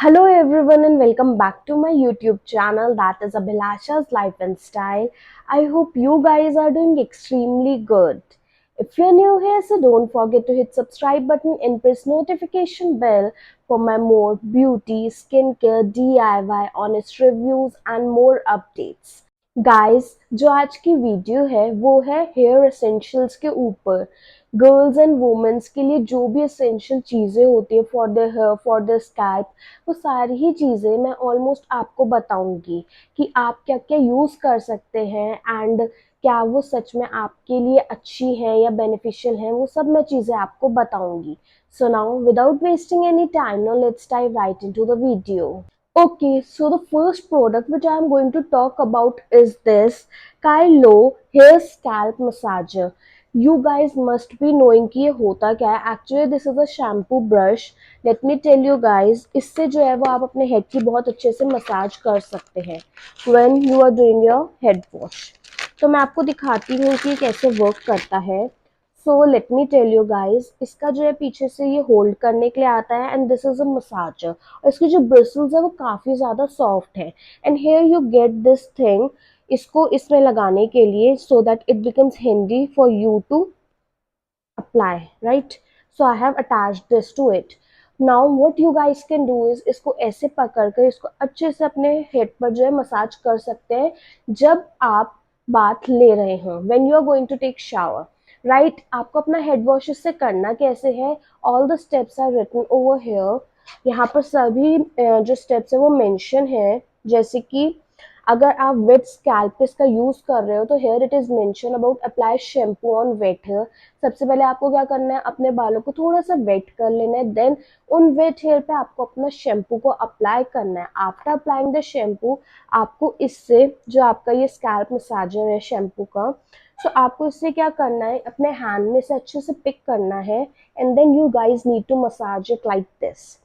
Hello everyone and welcome back to my YouTube channel, that is Abhilasha's Life and Style. I hope you guys are doing extremely good. If you're new here, so don't forget to hit subscribe button and press notification bell for my more beauty, skincare, DIY, honest reviews and more updates. Guys जो आज की video है वो है hair essentials के ऊपर। Girls and women's के लिए जो भी एसेंशियल चीज़ें होती है for the here for the scalp, वो सारी ही चीज़ें मैं ऑलमोस्ट आपको बताऊंगी कि आप क्या क्या यूज़ कर सकते हैं एंड क्या वो सच में आपके लिए अच्छी हैं या बेनिफिशियल हैं, वो सब मैं चीज़ें आपको बताऊंगी। So now without wasting any time, now let's dive right into the video. Okay, so the first product which I am going to talk about is this Kylo Hair Scalp Massager. You guys must be knowing कि ये होता क्या है. Actually, this is a shampoo brush. Let me tell you guys, इससे जो है वो आप अपने head की बहुत अच्छे से मसाज कर सकते हैं when you are doing your head wash. तो मैं आपको दिखाती हूँ कि कैसे वर्क करता है. So let me tell you guys, इसका जो है पीछे से ये होल्ड करने के लिए आता है and this is a massager, और इसकी जो ब्रिसल्स है वो काफ़ी ज़्यादा सॉफ्ट है and here you get this thing, इसको इसमें लगाने के लिए so that it becomes handy for you to apply, right? So I have attached this to it. Now what you guys can do is, इसको ऐसे पकड़ कर इसको अच्छे से अपने हेड पर जो है मसाज कर सकते हैं जब आप बाथ ले रहे हों, when you are going to take shower, right? आपको अपना हेड वॉश इससे करना कैसे है, all the steps are written over here. यहाँ पर सभी जो स्टेप्स है वो मेंशन है, जैसे कि अगर आप वेट स्कैल्प इसका यूज कर रहे हो तो here it is mention about apply shampoo on wet hair. सबसे पहले आपको क्या करना है, अपने बालों को थोड़ा सा वेट कर लेना है, देन उन वेट हेयर पे आपको अपना शैम्पू को अप्लाई करना है. आफ्टर अप्लाइंग द शैम्पू, आपको इससे जो आपका ये स्कैल्प मसाजर है शैम्पू का, तो आपको इससे क्या करना है, अपने हैंड में से अच्छे से पिक करना है and then you guys need to massage it like this.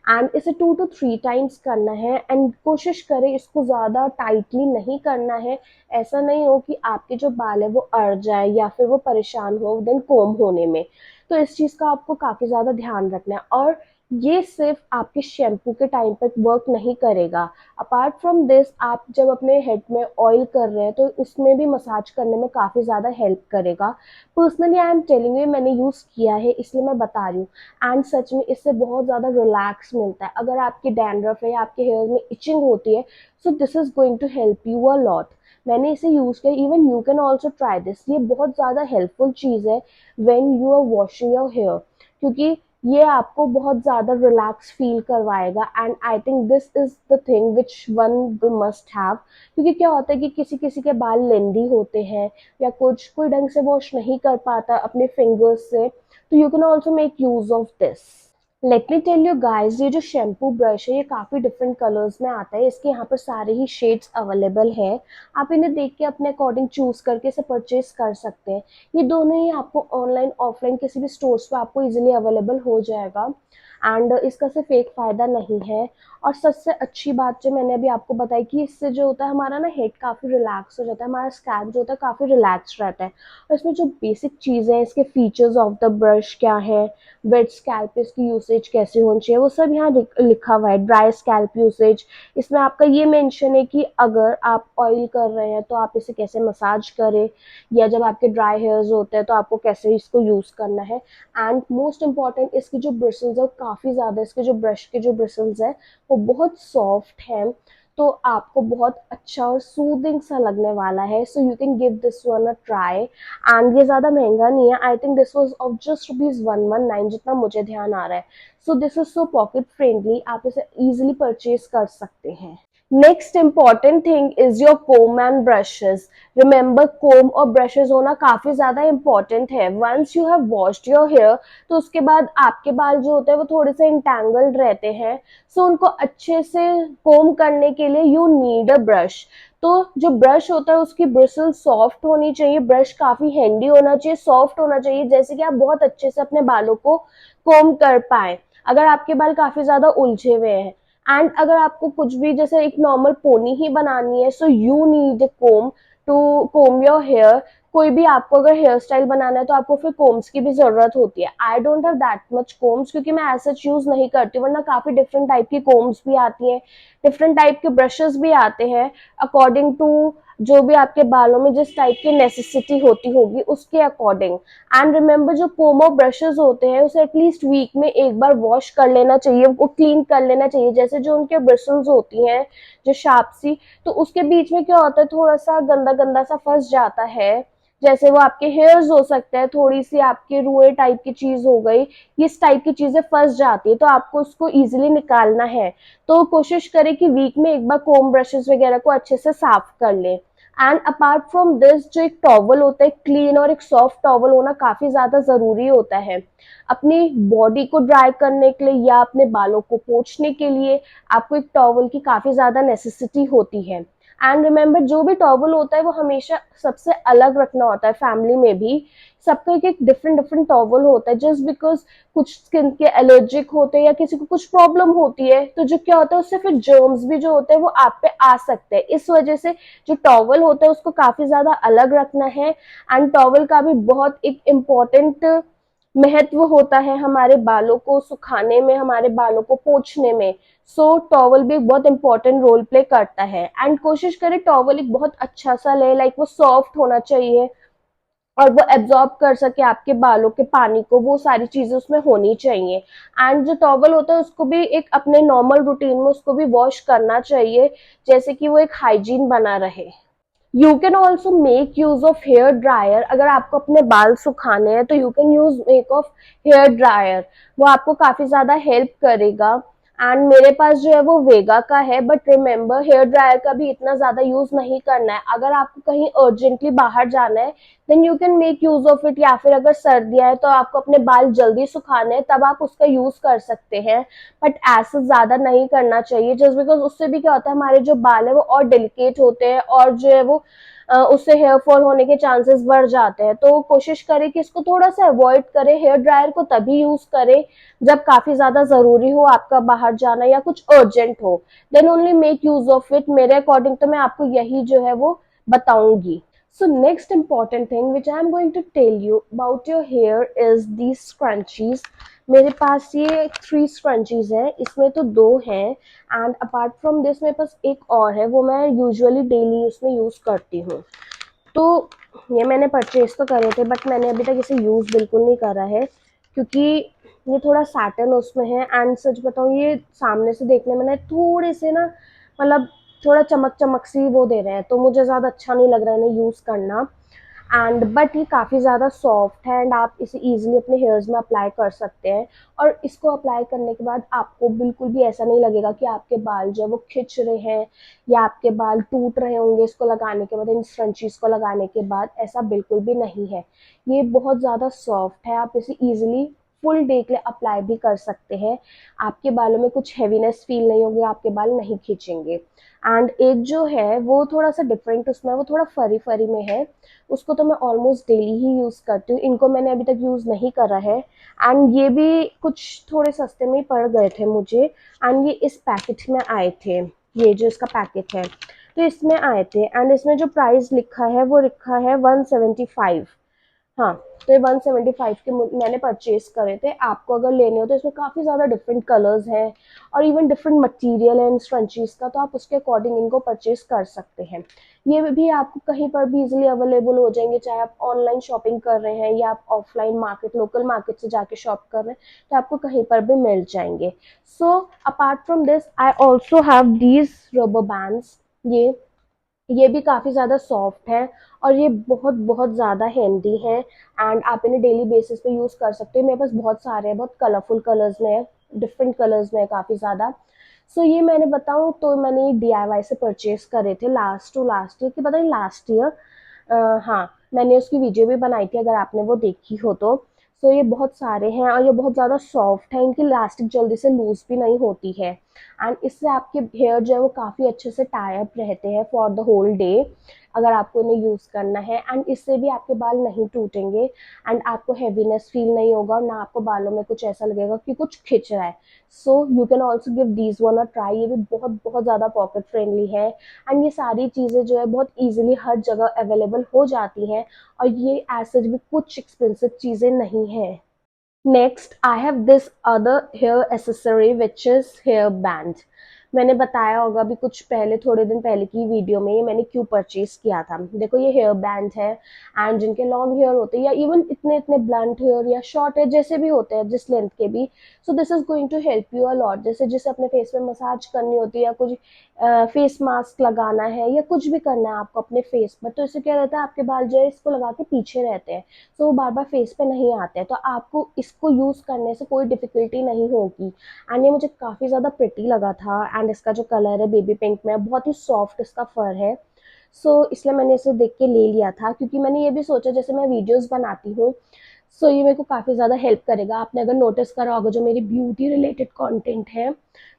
And इसे 2 to 3 टाइम्स करना है एंड कोशिश करें इसको ज़्यादा टाइटली नहीं करना है. ऐसा नहीं हो कि आपके जो बाल है वो अड़ जाए या फिर वो परेशान हो देन कोम होने में. तो इस चीज़ का आपको काफ़ी ज़्यादा ध्यान रखना है. और ये सिर्फ आपके शैम्पू के टाइम पर वर्क नहीं करेगा. अपार्ट फ्रॉम दिस, आप जब अपने हेड में ऑयल कर रहे हैं तो उसमें भी मसाज करने में काफ़ी ज़्यादा हेल्प करेगा. Personally I am telling you, मैंने यूज़ किया है इसलिए मैं बता रही हूँ. एंड सच में इससे बहुत ज़्यादा रिलैक्स मिलता है. अगर आपकी डैंड्रफ है या आपके हेयर में इचिंग होती है, so this is going to help you a lot. मैंने इसे यूज़ किया, even you can also try this. ये बहुत ज़्यादा हेल्पफुल चीज़ है when you are washing your hair, क्योंकि ये आपको बहुत ज़्यादा रिलैक्स फील करवाएगा. And I think this is the thing which one must have, क्योंकि क्या होता है कि किसी किसी के बाल लेंदी होते हैं या कुछ कोई ढंग से वॉश नहीं कर पाता अपने फिंगर्स से, तो you can also make use of this. Let me tell you guys, ये जो शैम्पू ब्रश है ये काफ़ी डिफरेंट कलर्स में आता है. इसके यहाँ पर सारे ही शेड्स अवेलेबल है. आप इन्हें देख के अपने अकॉर्डिंग चूज करके इसे परचेज कर सकते हैं. ये दोनों ही आपको ऑनलाइन ऑफलाइन किसी भी स्टोर्स पे आपको इजीली अवेलेबल हो जाएगा. एंड इसका सिर्फ एक फ़ायदा नहीं है, और सबसे अच्छी बात जो मैंने अभी आपको बताई कि इससे जो होता है हमारा ना हेड काफ़ी रिलैक्स हो जाता है, हमारा स्कैल्प जो होता है काफ़ी रिलैक्स रहता है. और इसमें जो बेसिक चीज़ें हैं, इसके फीचर्स ऑफ द ब्रश क्या है, वेट स्कैल्प इसकी यूसेज कैसे होनी चाहिए, वो सब यहाँ लिखा हुआ है. ड्राई स्कैल्प यूसेज, इसमें आपका ये मेंशन है कि अगर आप ऑयल कर रहे हैं तो आप इसे कैसे मसाज करें, या जब आपके ड्राई हेयर्स होते हैं तो आपको कैसे इसको यूज़ करना है. एंड मोस्ट इम्पॉर्टेंट, इसकी जो ब्रिसल्स है काफ़ी ज़्यादा, इसके जो ब्रश के जो ब्रिसल्स है वो बहुत सॉफ्ट है, तो आपको बहुत अच्छा और सूदिंग सा लगने वाला है. So you can give this one a try. And ये ज़्यादा महंगा नहीं है, I think this was of just ₹119 जितना मुझे ध्यान आ रहा है. So this is so pocket friendly, आप इसे ईजिली परचेज कर सकते हैं. Next important thing is your comb and brushes. Remember, comb और ब्रशेस होना काफी ज्यादा इम्पॉर्टेंट है. Once you have washed your hair, तो उसके बाद आपके बाल जो होते हैं वो थोड़े से इंटैंगल्ड रहते हैं. सो उनको अच्छे से कोम करने के लिए यू नीड अ ब्रश. तो जो ब्रश होता है उसकी ब्रिसल सॉफ्ट होनी चाहिए, ब्रश काफी हैंडी होना चाहिए, सॉफ्ट होना चाहिए, जैसे कि आप बहुत अच्छे से अपने बालों को कोम कर पाए. अगर आपके बाल काफी ज्यादा उलझे हुए हैं एंड अगर आपको कुछ भी जैसे एक नॉर्मल पोनी ही बनानी है, so you need comb to comb your hair. कोई भी आपको अगर हेयर स्टाइल बनाना है तो आपको फिर कोम्स की भी ज़रूरत होती है। I don't have that much combs क्योंकि मैं ऐसा यूज़ नहीं करती हूँ, वरना काफ़ी डिफरेंट टाइप की कोम्स भी आती हैं, डिफरेंट टाइप के ब्रशेस भी आते हैं अकॉर्डिंग टू जो भी आपके बालों में जिस टाइप की नेसेसिटी होती होगी उसके अकॉर्डिंग। एंड रिमेंबर जो कोमो ब्रशेस होते हैं उसे एटलीस्ट वीक में एक बार वॉश कर लेना चाहिए, वो क्लीन कर लेना चाहिए। जैसे जो उनके ब्रिसल्स होती हैं जो शार्प सी, तो उसके बीच में क्या होता है थोड़ा सा गंदा गंदा सा फंस जाता है, जैसे वो आपके हेयर्स हो सकते हैं, थोड़ी सी आपके रुए टाइप की चीज हो गई, इस टाइप की चीजें फंस जाती है तो आपको उसको इजीली निकालना है। तो कोशिश करें कि वीक में एक बार कोम ब्रशेस वगैरह को अच्छे से साफ कर लें। एंड अपार्ट फ्रॉम दिस जो एक टॉवल होता है क्लीन और एक सॉफ्ट टॉवल होना काफी ज्यादा जरूरी होता है अपनी बॉडी को ड्राई करने के लिए या अपने बालों को पोंछने के लिए। आपको एक टॉवल की काफी ज्यादा नेसेसिटी होती है। एंड रिमेंबर जो भी टॉवल होता है वो हमेशा सबसे अलग रखना होता है। फैमिली में भी सबका एक डिफरेंट डिफरेंट टॉवल होता है, जस्ट बिकॉज कुछ स्किन के एलर्जिक होते हैं या किसी को कुछ प्रॉब्लम होती है तो जो क्या होता है उससे फिर जर्म्स भी जो होते हैं वो आप पे आ सकते हैं। इस वजह से जो टॉवल होता है उसको काफी ज्यादा अलग रखना है। एंड टॉवल का भी बहुत एक इम्पोर्टेंट महत्व होता है हमारे बालों को सुखाने में, हमारे बालों को पोंछने में। सो टॉवल भी एक बहुत इंपॉर्टेंट रोल प्ले करता है। एंड कोशिश करें टॉवल एक बहुत अच्छा सा ले, लाइक वो सॉफ्ट होना चाहिए और वो एब्जॉर्ब कर सके आपके बालों के पानी को, वो सारी चीजें उसमें होनी चाहिए। एंड जो टॉवल होता है उसको भी एक अपने नॉर्मल रूटीन में उसको भी वॉश करना चाहिए, जैसे कि वो एक हाइजीन बना रहे। You can also make use of hair dryer. अगर आपको अपने बाल सुखाने हैं तो you can use make of hair dryer, वो आपको काफी ज्यादा हेल्प करेगा। एंड मेरे पास जो है वो वेगा का है, बट रिमेंबर हेयर ड्रायर का भी इतना ज्यादा यूज नहीं करना है। अगर आपको कहीं अर्जेंटली बाहर जाना है then you can make use of it, या फिर अगर सर्दियां है तो आपको अपने बाल जल्दी सुखाने हैं तब आप उसका यूज कर सकते हैं। बट ऐसा ज्यादा नहीं करना चाहिए, जस्ट बिकॉज उससे भी क्या होता है हमारे जो बाल है वो और डेलिकेट होते हैं और जो है वो उससे हेयर फॉल होने के चांसेस बढ़ जाते हैं। तो कोशिश करें कि इसको थोड़ा सा अवॉइड करें। हेयर ड्रायर को तभी यूज करें जब काफी ज्यादा जरूरी हो आपका बाहर जाना या कुछ अर्जेंट हो, then only make use of it. मेरे अकॉर्डिंग तो मैं आपको यही जो है वो बताऊंगी। So next important thing which I am going to tell you about your hair is these scrunchies. मेरे पास ये 3 scrunchies है, इसमें तो 2 हैं एंड अपार्ट फ्रॉम दिस मेरे पास एक और है, वो मैं यूजुअली डेली उसमें यूज करती हूँ। तो ये मैंने परचेज तो करे थे बट मैंने अभी तक इसे यूज बिल्कुल नहीं करा है क्योंकि ये थोड़ा सैटन उसमें है। एंड सच बताऊँ ये सामने से देखने में ना थोड़े से ना मतलब थोड़ा चमक चमक सी वो दे रहे हैं, तो मुझे ज़्यादा अच्छा नहीं लग रहा है इन्हें यूज़ करना। एंड बट ये काफ़ी ज़्यादा सॉफ्ट है एंड आप इसे ईजिली अपने हेयर्स में अप्लाई कर सकते हैं। और इसको अप्लाई करने के बाद आपको बिल्कुल भी ऐसा नहीं लगेगा कि आपके बाल जो है वो खिंच रहे हैं या आपके बाल टूट रहे होंगे इसको लगाने के बाद, इन स्क्रंचीज को लगाने के बाद। ऐसा बिल्कुल भी नहीं है, ये बहुत ज़्यादा सॉफ्ट है, आप इसे ईजिली फुल डे के लिए अप्लाई भी कर सकते हैं। आपके बालों में कुछ हैवीनेस फील नहीं होगी, आपके बाल नहीं खींचेंगे। एंड एक जो है वो थोड़ा सा डिफरेंट उसमें, वो थोड़ा फरी फरी में है, उसको तो मैं ऑलमोस्ट डेली ही यूज़ करती हूँ। इनको मैंने अभी तक यूज़ नहीं करा है एंड ये भी कुछ थोड़े सस्ते में ही पड़ गए थे मुझे। एंड ये इस पैकेट में आए थे, ये जो इसका पैकेट है तो इसमें आए थे। एंड इसमें जो प्राइस लिखा है वो लिखा है 175। हाँ, तो ये 175 के मैंने परचेज करे थे। आपको अगर लेने हो तो इसमें काफ़ी ज़्यादा डिफरेंट कलर्स हैं और इवन डिफरेंट मटेरियल है इन स्क्रंचीज का, तो आप उसके अकॉर्डिंग इनको परचेज कर सकते हैं। ये भी आपको कहीं पर भी इजीली अवेलेबल हो जाएंगे, चाहे आप ऑनलाइन शॉपिंग कर रहे हैं या आप ऑफलाइन मार्केट लोकल मार्केट से जाके शॉप कर रहे हैं तो आपको कहीं पर भी मिल जाएंगे। So apart from this I also have these rubber bands. ये भी काफ़ी ज़्यादा सॉफ्ट है और ये बहुत बहुत ज़्यादा हैंडी है एंड आप इन्हें डेली बेसिस पे यूज़ कर सकते हो। मेरे पास बहुत सारे हैं, बहुत कलरफुल कलर्स में है, डिफरेंट कलर्स में है काफ़ी ज़्यादा। सो ये मैंने बताऊँ तो मैंने DIY से परचेज करे थे लास्ट टू लास्ट ईयर की, पता नहीं लास्ट ईयर, हाँ मैंने उसकी वीडियो भी बनाई थी अगर आपने वो देखी हो तो। सो ये बहुत सारे हैं और ये बहुत ज़्यादा सॉफ्ट है, इनकी लास्टिक जल्दी से लूज भी नहीं होती है। एंड इससे आपके हेयर जो है वो काफ़ी अच्छे से टाई अप रहते हैं फॉर द होल डे, अगर आपको इन्हें यूज़ करना है। एंड इससे भी आपके बाल नहीं टूटेंगे एंड आपको हैवीनेस फील नहीं होगा और ना आपको बालों में कुछ ऐसा लगेगा कि कुछ खिंच रहा है। So you can also give these one a try. ये भी बहुत बहुत ज़्यादा पॉकेट फ्रेंडली है एंड ये सारी चीज़ें जो है बहुत ईजिली हर जगह अवेलेबल हो जाती हैं और ये एज सच भी कुछ एक्सपेंसिव चीज़ें नहीं हैं। Next I have this other hair accessory which is hair band. मैंने बताया होगा अभी कुछ पहले, थोड़े दिन पहले की वीडियो में, ये मैंने क्यों परचेज किया था। देखो ये हेयर बैंड है एंड जिनके लॉन्ग हेयर होते हैं या इवन इतने इतने ब्लंट हेयर या शॉर्ट हेयर जैसे भी होते हैं जिस लेंथ के भी, so this is going to help you a lot. जैसे जिसे अपने फेस पे मसाज करनी होती है या कुछ फेस मास्क लगाना है या कुछ भी करना है आपको अपने फेस पर, तो इससे क्या रहता है आपके बाल जो है इसको लगा के पीछे रहते हैं, तो वो बार बार फेस पे नहीं आते हैं, तो आपको इसको यूज़ करने से कोई डिफ़िकल्टी नहीं होगी। एंड ये मुझे काफ़ी ज़्यादा प्रिटी लगा था एंड इसका जो कलर है बेबी पिंक में, बहुत ही सॉफ्ट इसका फर है। सो इसलिए मैंने इसे देख के ले लिया था, क्योंकि मैंने ये भी सोचा जैसे मैं वीडियोज़ बनाती हूँ, सो ये मेरे को काफ़ी ज़्यादा हेल्प करेगा। आपने अगर नोटिस करा होगा जो मेरी ब्यूटी रिलेटेड कंटेंट है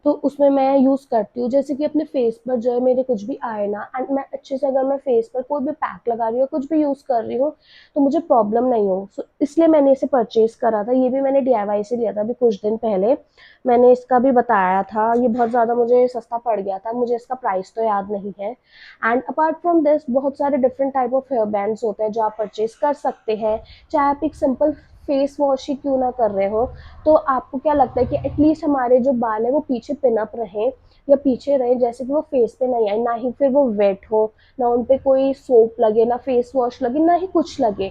तो उसमें मैं यूज़ करती हूँ, जैसे कि अपने फेस पर जो है मेरे कुछ भी आए ना, एंड मैं अच्छे से अगर मैं फेस पर कोई भी पैक लगा रही हूँ कुछ भी यूज़ कर रही हूँ तो मुझे प्रॉब्लम नहीं हो। सो इसलिए मैंने इसे परचेज़ करा था। ये भी मैंने DIY से लिया था अभी कुछ दिन पहले, मैंने इसका भी बताया था। ये बहुत ज़्यादा मुझे सस्ता पड़ गया था, मुझे इसका प्राइस तो याद नहीं है। एंड अपार्ट फ्रॉम दिस बहुत सारे different type of hair bands होते हैं जो आप परचेज़ कर सकते हैं। चाहे आप एक सिंपल फेस वॉश ही क्यों ना कर रहे हो, तो आपको क्या लगता है कि एटलीस्ट हमारे जो बाल है वो पीछे पिन अप रहें या पीछे रहें, जैसे कि वो फेस पे नहीं आए, ना ही फिर वो वेट हो, ना उन पे कोई सोप लगे, ना फेस वॉश लगे, ना ही कुछ लगे।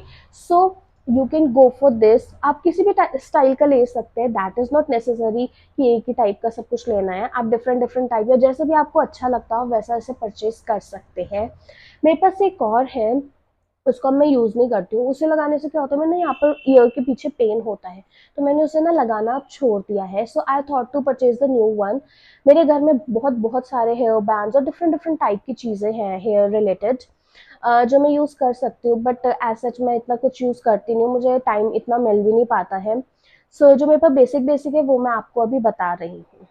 सो you can go for this. आप किसी भी स्टाइल का ले सकते हैं, दैट इज़ नॉट नेसेसरी कि एक ही टाइप का सब कुछ लेना है। आप डिफरेंट डिफरेंट टाइप या जैसे भी आपको अच्छा लगता हो वैसा इसे परचेज कर सकते हैं। मेरे पास एक और है, उसको अब मैं यूज़ नहीं करती हूँ। उसे लगाने से क्या होता है, मैंने यहाँ पर ईयर के पीछे पेन होता है तो मैंने उसे ना लगाना अब छोड़ दिया है। So I thought to purchase the new one. मेरे घर में बहुत बहुत सारे हेयर बैंड्स और डिफरेंट डिफरेंट टाइप की चीज़ें हैं हेयर रिलेटेड, जो मैं यूज़ कर सकती हूँ, बट एज सच मैं इतना कुछ यूज़ करती नहीं हूँ, मुझे टाइम इतना मिल भी नहीं पाता है। सो जो मेरे पास बेसिक बेसिक है वो मैं आपको अभी बता रही हूँ।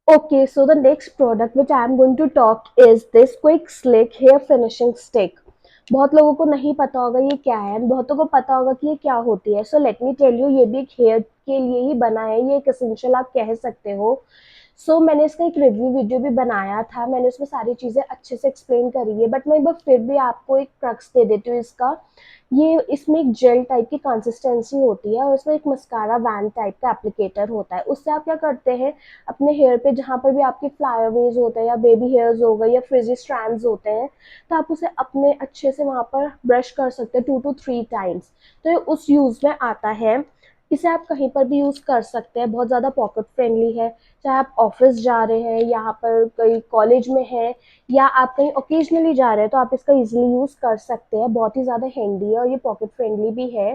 Okay, so the next product which I am going to talk is this quick slick hair finishing stick. बहुत लोगों को नहीं पता होगा ये क्या है, बहुतों को पता होगा कि ये क्या होती है। So let me tell you, ये भी एक हेयर के लिए ही बना है, ये एक एसेंशियल आप कह सकते हो। मैंने इसका एक रिव्यू वीडियो भी बनाया था, मैंने उसमें सारी चीज़ें अच्छे से एक्सप्लेन करी है, बट मैं एक बार फिर भी आपको एक क्रक्स दे देती हूँ इसका। ये इसमें एक जेल टाइप की कंसिस्टेंसी होती है और इसमें एक मस्कारा वैन टाइप का एप्लीकेटर होता है। उससे आप क्या करते हैं, अपने हेयर पे जहाँ पर भी आपके फ्लाईअवेज होते हैं या बेबी हेयर्स हो गए या फ्रिजी स्ट्रैंड्स होते हैं, तो आप उसे अपने अच्छे से वहाँ पर ब्रश कर सकते हैं 2 to 3 टाइम्स। तो ये उस यूज़ में आता है। इसे आप कहीं पर भी यूज़ कर सकते हैं, बहुत ज़्यादा पॉकेट फ्रेंडली है। चाहे आप ऑफिस जा रहे हैं, यहाँ पर कहीं कॉलेज में है या आप कहीं ओकेजनली जा रहे हैं, तो आप इसका इजीली यूज़ कर सकते हैं। बहुत ही ज़्यादा हैंडी है और ये पॉकेट फ्रेंडली भी है।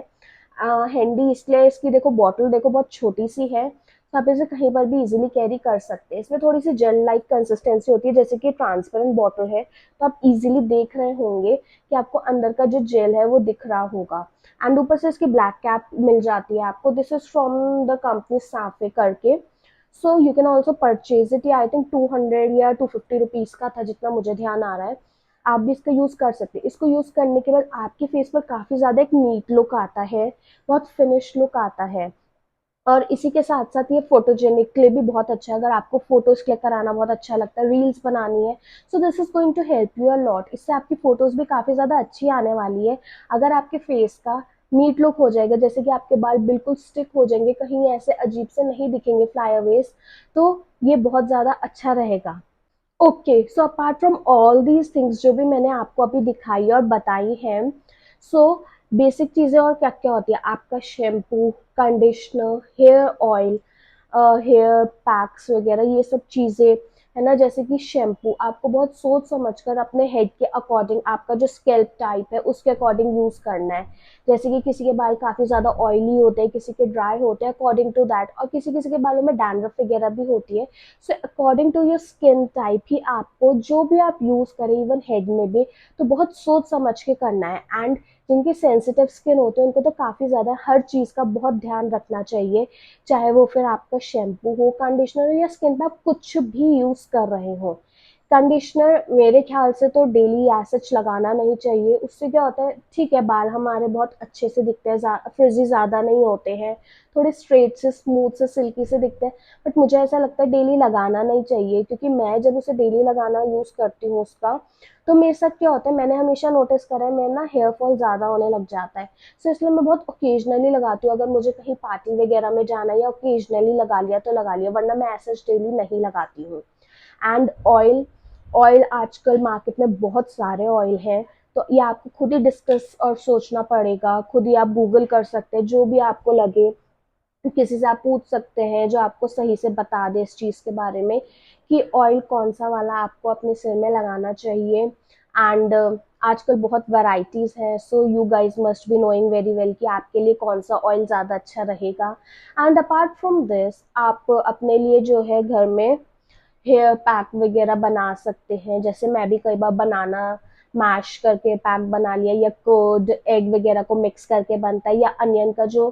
हैंडी इसलिए, इसकी देखो बॉटल देखो बहुत छोटी सी है, तो आप इसे कहीं पर भी इजीली कैरी कर सकते हैं। इसमें थोड़ी सी जेल लाइक कंसिस्टेंसी होती है, जैसे कि ट्रांसपेरेंट बॉटल है तो आप इजीली देख रहे होंगे कि आपको अंदर का जो जेल है वो दिख रहा होगा। एंड ऊपर से इसकी ब्लैक कैप मिल जाती है आपको, this is from the company साफे करके। सो you can also purchase it. ये आई थिंक 200 या 250 रुपीज़ का था जितना मुझे ध्यान आ रहा है। आप भी इसका यूज़ कर सकते हैं। इसको यूज़ करने के बाद आपके फेस पर काफ़ी ज़्यादा एक नीट लुक आता है, बहुत फिनिश लुक आता है। और इसी के साथ साथ ये फोटोजेनिक के लिए भी बहुत अच्छा है, अगर आपको फोटोज क्लिक कराना बहुत अच्छा लगता है, रील्स बनानी है, so this is going to help you a lot. इससे आपकी फोटोज भी काफ़ी ज़्यादा अच्छी आने वाली है। अगर आपके फेस का नीट लुक हो जाएगा, जैसे कि आपके बाल बिल्कुल स्टिक हो जाएंगे, कहीं ऐसे अजीब से नहीं दिखेंगे फ्लाईअवेज, तो ये बहुत ज़्यादा अच्छा रहेगा। Okay, so apart from all these things जो भी मैंने आपको अभी दिखाई और बताई हैं, सो बेसिक चीज़ें और क्या क्या होती है, आपका shampoo, conditioner, hair oil, hair packs वगैरह, ये सब चीज़ें है ना। जैसे कि शैम्पू आपको बहुत सोच समझ कर अपने हेड के अकॉर्डिंग, आपका जो स्कैल्प टाइप है उसके अकॉर्डिंग यूज़ करना है। जैसे कि किसी के बाल काफ़ी ज़्यादा ऑयली होते हैं, किसी के ड्राई होते हैं, अकॉर्डिंग टू दैट, और किसी किसी के बालों में डैंड्रफ वगैरह भी होती है। So according to your skin type ही आपको जो भी आप यूज़ करें, इवन हेड में भी, तो बहुत सोच समझ के करना है। एंड जिनकी सेंसिटिव स्किन होती है उनको तो काफ़ी ज़्यादा हर चीज़ का बहुत ध्यान रखना चाहिए, चाहे वो फिर आपका शैम्पू हो, कंडीशनर हो या स्किन पे आप कुछ भी यूज़ कर रहे हो। कंडीशनर मेरे ख्याल से तो डेली एज सच लगाना नहीं चाहिए। उससे क्या होता है, ठीक है बाल हमारे बहुत अच्छे से दिखते हैं, फ्रिज़ी ज़्यादा नहीं होते हैं, थोड़े स्ट्रेट से, स्मूथ से, सिल्की से दिखते हैं। बट मुझे ऐसा लगता है डेली लगाना नहीं चाहिए, क्योंकि मैं जब उसे डेली लगाना यूज़ करती हूँ उसका, तो मेरे साथ क्या होता है, मैंने हमेशा नोटिस करा है, मेरा ना हेयर फॉल ज़्यादा होने लग जाता है। सो इसलिए मैं बहुत ओकेजनली लगाती हूँ, अगर मुझे कहीं पार्टी वगैरह में जाना है या ओकेजनली लगा लिया तो लगा लिया, वरना मैं ऐसे डेली नहीं लगाती हूँ। एंड ऑयल, ऑयल आजकल मार्केट में बहुत सारे ऑयल हैं, तो ये आपको खुद ही डिस्कस और सोचना पड़ेगा, खुद ही आप गूगल कर सकते हैं, जो भी आपको लगे किसी से आप पूछ सकते हैं जो आपको सही से बता दे इस चीज़ के बारे में कि ऑयल कौन सा वाला आपको अपने सिर में लगाना चाहिए। एंड आजकल बहुत वैरायटीज़ हैं, so you guys must be knowing very well कि आपके लिए कौन सा ऑयल ज़्यादा अच्छा रहेगा। एंड अपार्ट फ्रॉम दिस आप अपने लिए जो है घर में हेयर पैक वगैरह बना सकते हैं, जैसे मैं भी कई बार बनाना मैश करके पैक बना लिया, या कर्ड एग वगैरह को मिक्स करके बनता है, या अनियन का जो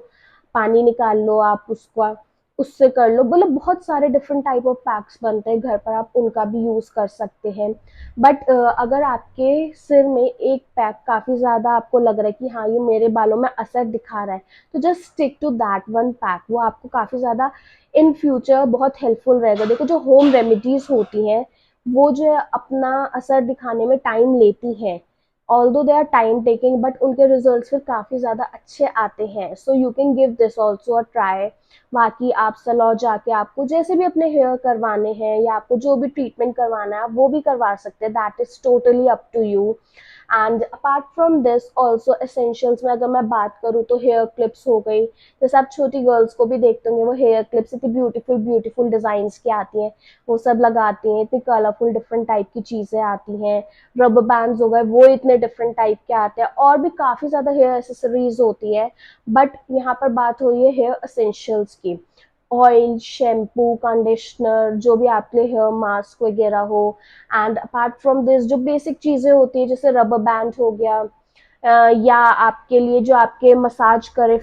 पानी निकाल लो आप उसका, उससे कर लो, बोले बहुत सारे डिफरेंट टाइप ऑफ पैक्स बनते हैं घर पर, आप उनका भी यूज़ कर सकते हैं। बट अगर आपके सिर में एक पैक काफ़ी ज़्यादा आपको लग रहा है कि हाँ ये मेरे बालों में असर दिखा रहा है, तो just stick to that one pack, वो आपको काफ़ी ज़्यादा इन फ्यूचर बहुत हेल्पफुल रहेगा। देखो जो होम रेमेडीज होती हैं वो जो है अपना असर दिखाने में टाइम लेती हैं, although they are time taking, but उनके रिजल्ट्स फिर काफ़ी ज़्यादा अच्छे आते हैं। So you can give this also a try. बाकी आप सलौ जाके आपको जैसे भी अपने हेयर करवाने हैं या आपको जो भी ट्रीटमेंट करवाना है आप वो भी करवा सकते हैं, that is totally up to you. And apart from this also essentials में अगर मैं बात करूँ तो हेयर क्लिप्स हो गई, जैसे आप छोटी गर्ल्स को भी देखते होंगे वो हेयर क्लिप्स इतनी ब्यूटीफुल ब्यूटीफुल डिज़ाइंस की आती हैं, वो सब लगाती हैं, इतनी कलरफुल डिफरेंट टाइप की चीज़ें आती हैं। रबर बैंड्स हो गए वो इतने डिफरेंट टाइप के आते हैं, और भी काफ़ी ज़्यादा हेयर एसेसरीज होती है। बट यहाँ पर बात हो रही है हेयर एसेंशियल्स की, ऑयल, शैम्पू, कंडीशनर, जो भी आपके लिए हेयर मास्क वगैरह हो। एंड अपार्ट फ्रॉम दिस जो बेसिक चीज़ें होती है जैसे रबर बैंड हो गया, या आपके लिए जो आपके मसाज करे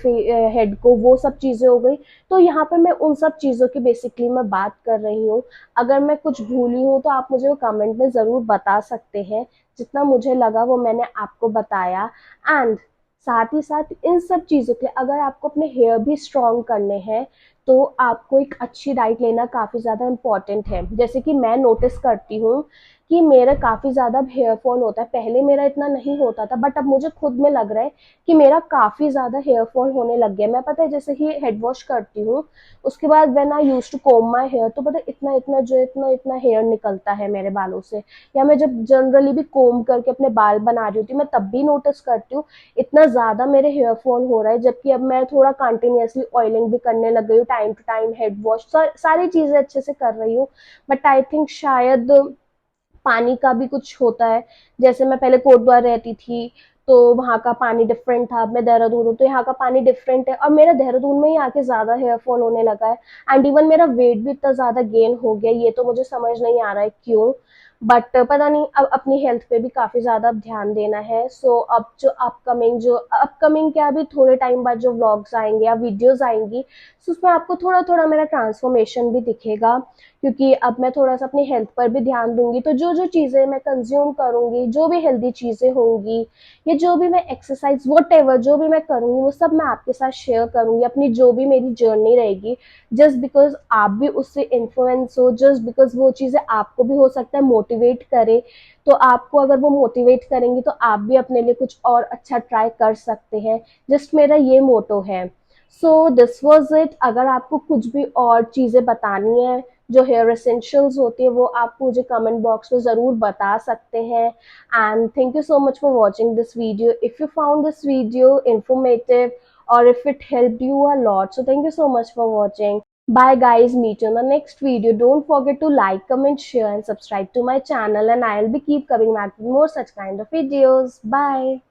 हेड को, वो सब चीज़ें हो गई। तो यहाँ पर मैं उन सब चीज़ों की बेसिकली मैं बात कर रही हूँ। अगर मैं कुछ भूली हूँ तो आप मुझे वो कमेंट में ज़रूर बता सकते हैं, जितना मुझे लगा वो मैंने आपको बताया। एंड साथ ही साथ इन सब चीज़ों के लिए अगर आपको अपने हेयर भी स्ट्रॉन्ग करने हैं तो आपको एक अच्छी डाइट लेना काफ़ी ज़्यादा इम्पॉर्टेंट है। जैसे कि मैं नोटिस करती हूँ कि मेरा काफ़ी ज़्यादा हेयर फॉल होता है, पहले मेरा इतना नहीं होता था, बट अब मुझे खुद में लग रहा है कि मेरा काफ़ी ज़्यादा हेयर फॉल होने लग गया। मैं पता है जैसे ही हेड वॉश करती हूँ उसके बाद when I used to comb my hair, तो पता है इतना इतना जो इतना इतना हेयर निकलता है मेरे बालों से। या मैं जब जनरली भी कोम्ब करके अपने बाल बना रही होती हूँ मैं तब भी नोटिस करती हूँ इतना ज़्यादा मेरे हेयर फॉल हो रहा है, जबकि अब मैं थोड़ा कंटिन्यूअसली ऑयलिंग भी करने लग गई हूँ, time to time head wash, सारी चीज़ें अच्छे से कर रही हूँ। बट आई थिंक शायद पानी का भी कुछ होता है। जैसे मैं पहले कोटद्वार रहती थी तो वहाँ का पानी डिफरेंट था, अब मैं देहरादून हूँ तो यहाँ का पानी डिफरेंट है, और मेरा देहरादून में ही आके ज़्यादा हेयर फॉल होने लगा है। एंड इवन मेरा वेट भी इतना ज़्यादा गेन हो गया, ये तो मुझे समझ नहीं आ रहा है क्यों। बट पता नहीं, अब अपनी हेल्थ पे भी काफ़ी ज़्यादा ध्यान देना है। सो अब जो अपकमिंग क्या, अभी थोड़े टाइम बाद जो व्लॉग्स आएंगे या वीडियोज़ आएंगी, तो उसमें आपको थोड़ा थोड़ा मेरा ट्रांसफॉर्मेशन भी दिखेगा, क्योंकि अब मैं थोड़ा-सा अपनी हेल्थ पर भी ध्यान दूँगी। तो जो-जो चीज़ें मैं कंज़्यूम करूँगी, जो भी हेल्दी चीज़ें होंगी, या जो भी मैं एक्सरसाइज़ व्हाटएवर जो भी मैं करूँगी, वो सब मैं आपके साथ शेयर करूँगी, अपनी जो भी मेरी जर्नी रहेगी। जस्ट बिकॉज़ आप भी उससे इन्फ्लुएंस हो, जस्ट बिकॉज़ वो चीज़ें आपको भी हो सकता है मोटिवेट करे, तो आपको अगर वो मोटिवेट करेंगी तो आप भी अपने लिए कुछ और अच्छा ट्राई कर सकते हैं। जस्ट मेरा ये मोटो है। So this was it. अगर आपको कुछ भी और चीज़ें बतानी है जो हेयर एसेंशियल्स होती है वो आप मुझे कमेंट बॉक्स में ज़रूर बता सकते हैं। And thank you so much for watching this video. If you found this video informative or if it helped you a lot, so thank you so much for watching. Bye guys, meet you in the next video. Don't forget to like, comment, share and subscribe to my channel, and I'll be keep coming back with more such kind of videos. Bye.